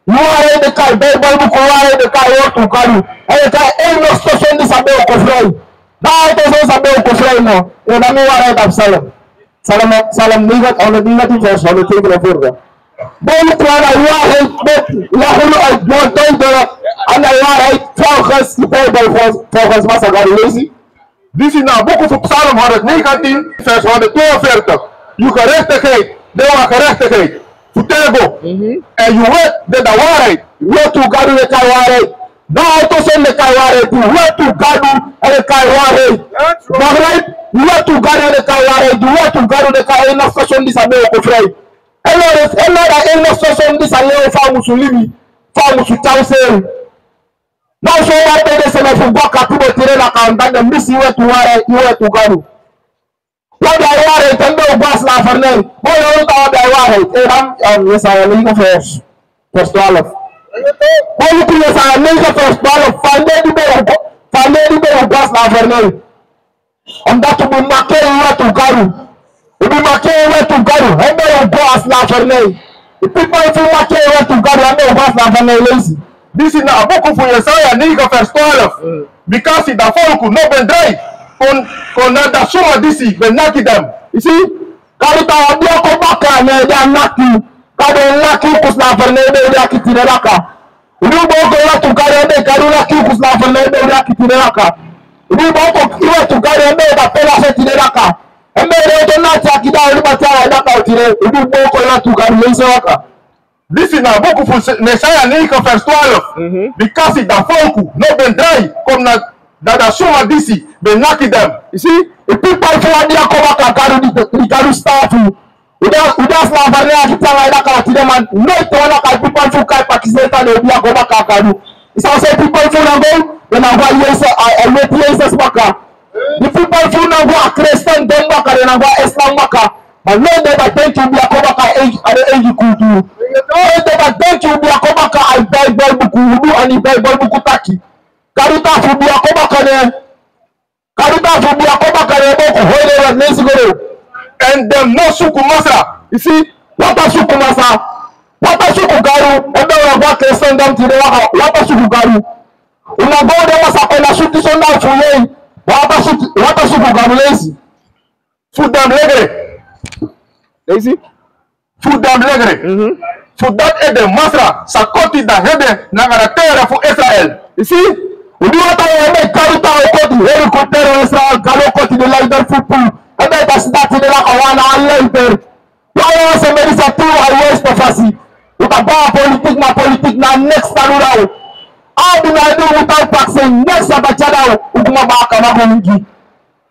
Luare de kai Bible buku luare de kai outro caro. Aí kai ele não só de saber o cofre. Dá então saber o cofre não. Eu não me luare da salam. Salam nigat on the negative verse on the table of order. Bom claro luare la hulu al bon tondo ana luare focus Bible focus massa gari lazy. Dit is nou boeken voor Psalm 119 vers 142. Je gerechtigheid, de gerechtigheid. Futego. En je weet dat de waarheid. Weet hoe gadu de kai waarheid. Nou tossen de kai waarheid. Weet hoe gadu de kai waarheid. Begrijp? Weet hoe gadu de kai waarheid. Weet hoe gadu de kai enough station die sabe ko vrij. En dat enough station die sabe fa musulimi. Fa musutausen. Nou zo wat de sene fu boka tubo tire la kan dan misi weet hoe waarheid, weet hoe gadu. Wat de waarheid en de bas la vernel. Boy on ta de waarheid. Yes, I am in verse 12. Boy ku yes, I am in verse 12. Fande di be bas la vernel. Omdat tu make weet hoe gadu. Tu make weet hoe gadu. En de bas la vernel. The people who make weet hoe gadu en de bas la vernel lazy. Dit is nou boeken voor Jesaja 9 vers 12. Because the volk no ben dry. Kon nada suma disi ben nakidam. You see? Kalau tahu dia kau bakar ni dia naki. Kalau naki kusna ferne dia kitine laka. Ini bawa kau tu kau ni kalau naki kusna ferne dia kitine laka. Ini bawa kau iwa tu kau ni dah pernah setine laka. Ember itu nanti kita ini macam ada kau tine. Ini bawa kau tu kau ni laka. This is nou boeken voor Jesaja 9 vers 12. Because the volk no ben dry. Kon nada suma disi ben nakidam. You see? The people who dia kau bakar di karu staff. Udah selama ni kita ada kalau tidak man. No itu orang kalau people who kai Pakistan dia kau bakar karu. Isa say people who nago dan nago yes bakar. The people who nago Kristen dan bakar dan nago Islam bakar. But no they think you dia kau bakar age kultur. No they think you dia kau bakar ai Bible buku wudu ani Bible buku taki. Karu ta fu dia kau bakar ni. Karuta fubia koba karebo ko hoyle wa nesigoro. And them no suku masa. You see? Wata suku masa. Wata suku garu. Ebe wa Christian dam tire wa wata suku garu. Una gode masa ko na suku so na fuye. Wata suku garu lazy. Food dam legre. Lazy? Food dam legre. Food dat ede masra sakoti da hede na garatera fu Israel. You see? Udiwata ebe karuta okoti helicopter Israel kalokoti de leader football. Ebe tasdati de la kawana leader. Wao se merisa tu always tafasi. Utaba politik na next tarurao. How do I do without taxing next abachada ukuma baka magongi.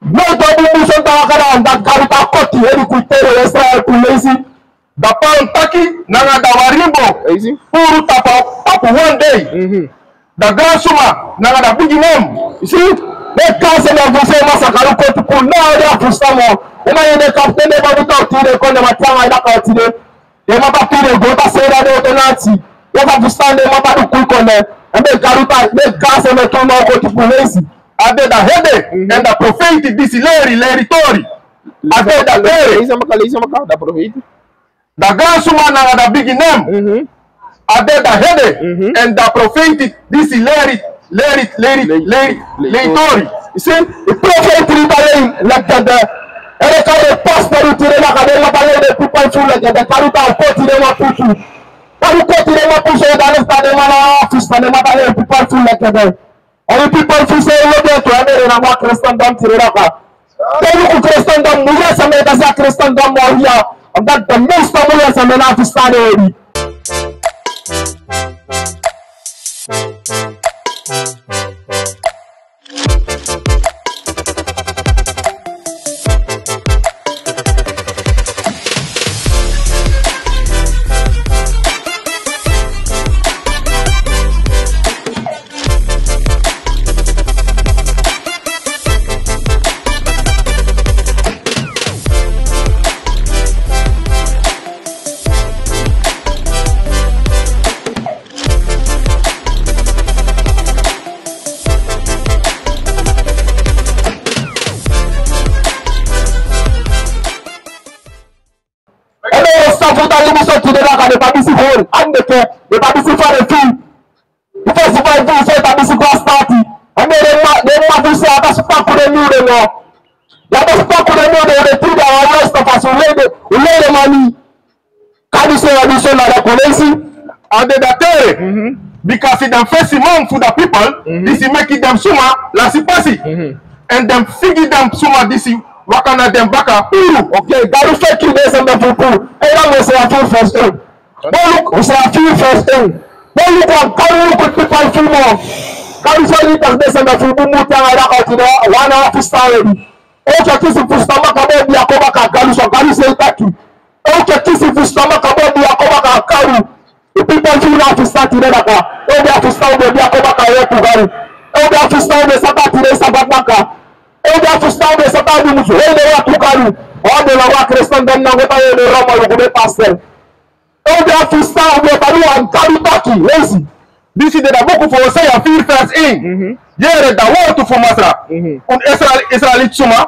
No to do mission tawakara that karuta koti helicopter Israel kulesi. Dapa taki nanga dawarimbo. Easy. Puru tapu one day. The grand suma nanga da bugi mom. You see? They can't say that você massacrar o corpo não é a função. Uma ainda captei de babuta tire quando matava ainda captei. E mata tire gota será de otonati. Eu vou buscar de mata do cu quando é. E garuta de casa me toma o corpo polícia. Ade da hede and the prophet disse leri. Ade da tere. Isso é uma da prophet. Da grand suma nanga da big name. Ade da hede and the prophet disse leri. Leitori. You see, the prophet rebelling like the pastor tire la cadena balai de people full like the karuta poti de mapusu. Karuta tire mapusu da nesta de mana office na balai people full like the. And people full say we dey to ane na ma Christian dam tire la ka. Tell you Christian dam muya sa me da sa Christian dam mo here. And that the most muya sa me na office na eri. Paul, andeke, de tabisi fare fi. The festival do say tabisi go start. And they want say ata supa kure mure no. Ya ata supa kure mure de treat our rest of us we lay the money. Kadi say addition na recollection. And they datere. Because if them face money for the people, this is making them suma la sipasi. And them figure them suma this is wakana them baka. Okay, garu fake you there some people. Everyone will say a few first thing. Don't look, we say a few first thing. Don't look at garu look at people few more. Garu say you can some people move down like that you know 1 hour to start already. Okay, kisi for stomach about the akoba ka garu so garu say taki. Okay, kisi for stomach about the akoba ka garu. The people feel have to start today that oh they have to start the akoba ka work to garu. Oh they have to start the Saturday today Sabbath maka. Oh they have to start the Saturday musu. Oh they have to garu. Oh they la Christian dem na go ta the Roma go be pastor. Oh they have to start the garu and garu taki lazy. This is the book for say a fear first in. Yeah, the word to for Masra. On Israel suma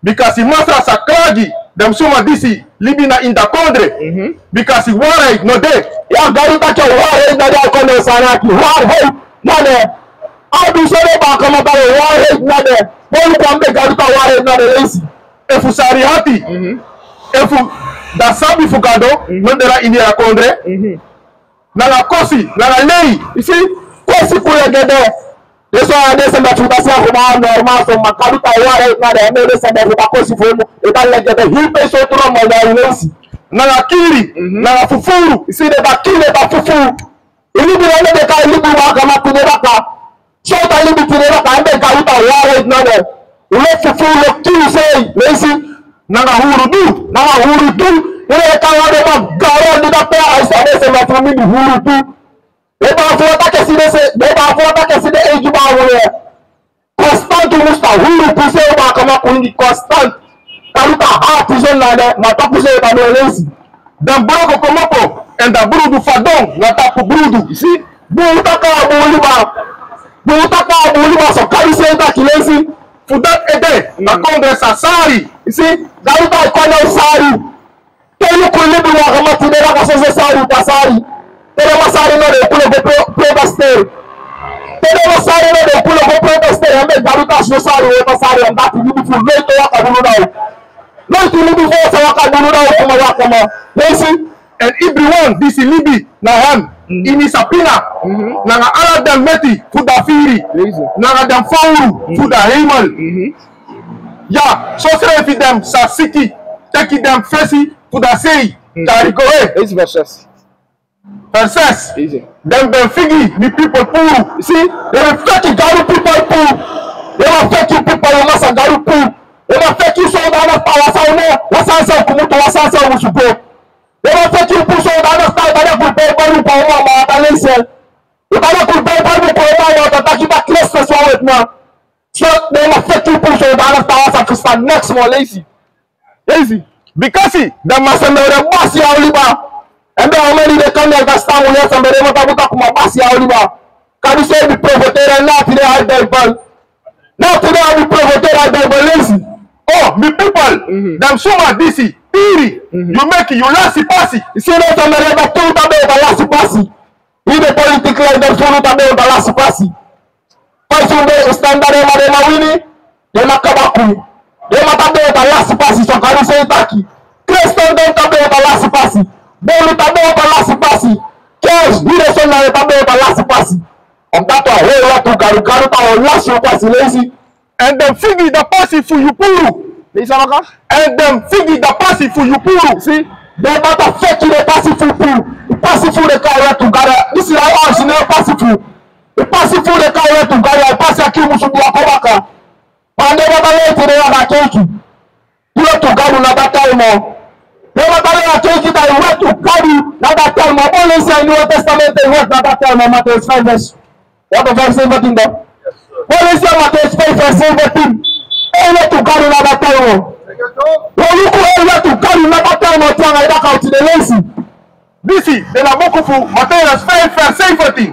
because the Masra sakragi them suma this living in the country because he worried no day. Ya garu taki worried na da kono sanaki. Worried na de. How do say ba kama ba worried na de. Bolu kwambe garu ta worried na de lazy. Efu sarihati. Efu da sabi fugado no dera in the country. Nala kosi, nala lei. You see, kosi kule gede. This one they send to the south normal so makaruta ware na de me send to the kosi for mu. It all gede. He pay so to mo ya lazy. Nala kiri, nala fufuru. You see the bakile ba fufu. Ili bi wale de ka ili bi wa kama kunera ka. So ta ili bi kunera ka ande karuta ware na de. Ule fufu lo kiri say lazy. Nala hurudu, Nala hurudu. Ile kawa de ma garo ni da pe aisa de se ma fami ni hurudu. Eba afota ke si de se, eba afota ke si de ejuba wole. Constant musta hurudu se ba kama kuindi constant. Karuta artisan na de mata puse ba no lazy. dan broko komoko and the brudu fadong watapu brudu. You see, buutaka buliba so kari senta kilesi. For that ede na Congress asari. You see, garuta kono sari. Telu kulibi wa kama tinera kasoze sari pasari. Tele masari no de kulo go protester. Tele masari no de kulo go protester. Ambe garuta so sari wo pasari and that beautiful leto wa kabulu na. No to libi fo sa wa kabulu na kuma wa kama. Listen, And everyone this libi na ham ini sapina na nga ala dan meti fuda firi na nga dan fauru fuda heimal. Ya so say if them sa siki take them fesi fuda sei tariko it's versus. versus Easy. them figi ni people puru. See, they will fake you, garu people pool. They will fake you people, you must have garu pool. They will fake you so that wasansa kumutu wasansa musugo. They will fake you push on the style that you pay baru pa uma matalese. You cannot put baru pa uma tataki ba cluster so with now. So they will fake you push on the style to stand next more lazy. Lazy. Because The master the boss ya oliba. And then how many they come here to stand with us and they want to come boss ya oliba. Can you say the provocateur not today I Bible? Not today I provocateur I Bible lazy. oh me people them suma disi theory you make you last pasi. You see that I'm never told about the last passy. In the politics like them follow about the last passy. Person they stand there and they winning. They not kabaku. They not about the last passy. So can you say taki? Christian don't about the last passy. Bolu about the last passy. Cash we the son about the last passy. And that a whole lot to garu to last passy lazy. And them figi the pasi for you puru. Listen, okay? And them figi the pasi for you puru. See, they matter fake the passive pool. The passive the carry to gather. This is how us in the passive. The passive the carry to gather. Pass a kill musu buwa kobaka. And they matter later they have a cake. You have to gather another time more. They matter a cake that you have to carry another time more. Only say in the New Testament they work another time more. Matthew 5 verse. What the verse 17 there? Only say Matthew 5 verse 17. Only to carry another time more. When you go over to carry another time or time like that out to the lazy. Disi de la boku fu materials fair safety.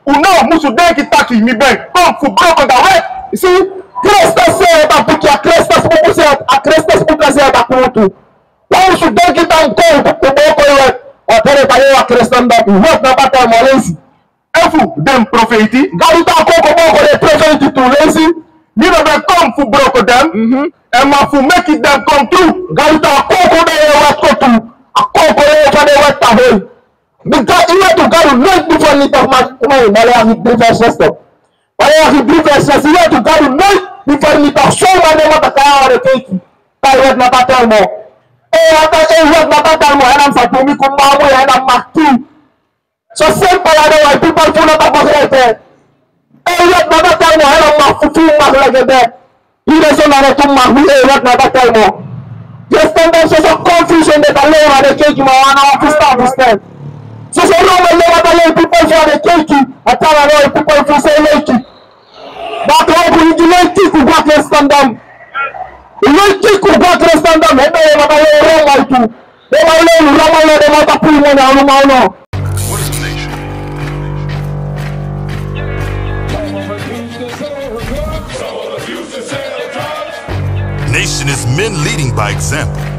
Uno musu denki taki mi ben. Come for broken the way. You see, Christus say that pick your Christus book say a Christus book say that kutu. Why should don't get down cold to walk away? Atere tayo wa kristanda what na bata molensi. Efu dem profeti. Garuta koko boko de profeti to lensi. Me never come for broke them. And my for make it them come true. Garuta koko de wa kotu. A koko de wa de wa tahoy. Because you have to go not before need of my Malaya Hebrew system. Malaya Hebrew system, you have to go not before need of so many what the car or the cake. Taiwan na battle mo. What na battle mo, and I'm Satumi Kumamu and I'm Maki. So simple, I know why people full of right there. What na battle mo, and I'm Mafu like that. He doesn't know to Mahu, what na battle mo. Just stand up, so confusion that I know how the cake you want to stop to stand. So no one never people for the cake. I tell a people for say late. But how will you like to go to stand them? You like to go to stand them. They are not wrong like you. They are wrong. They are not pulling on now. What is the nation? Nation is men leading by example.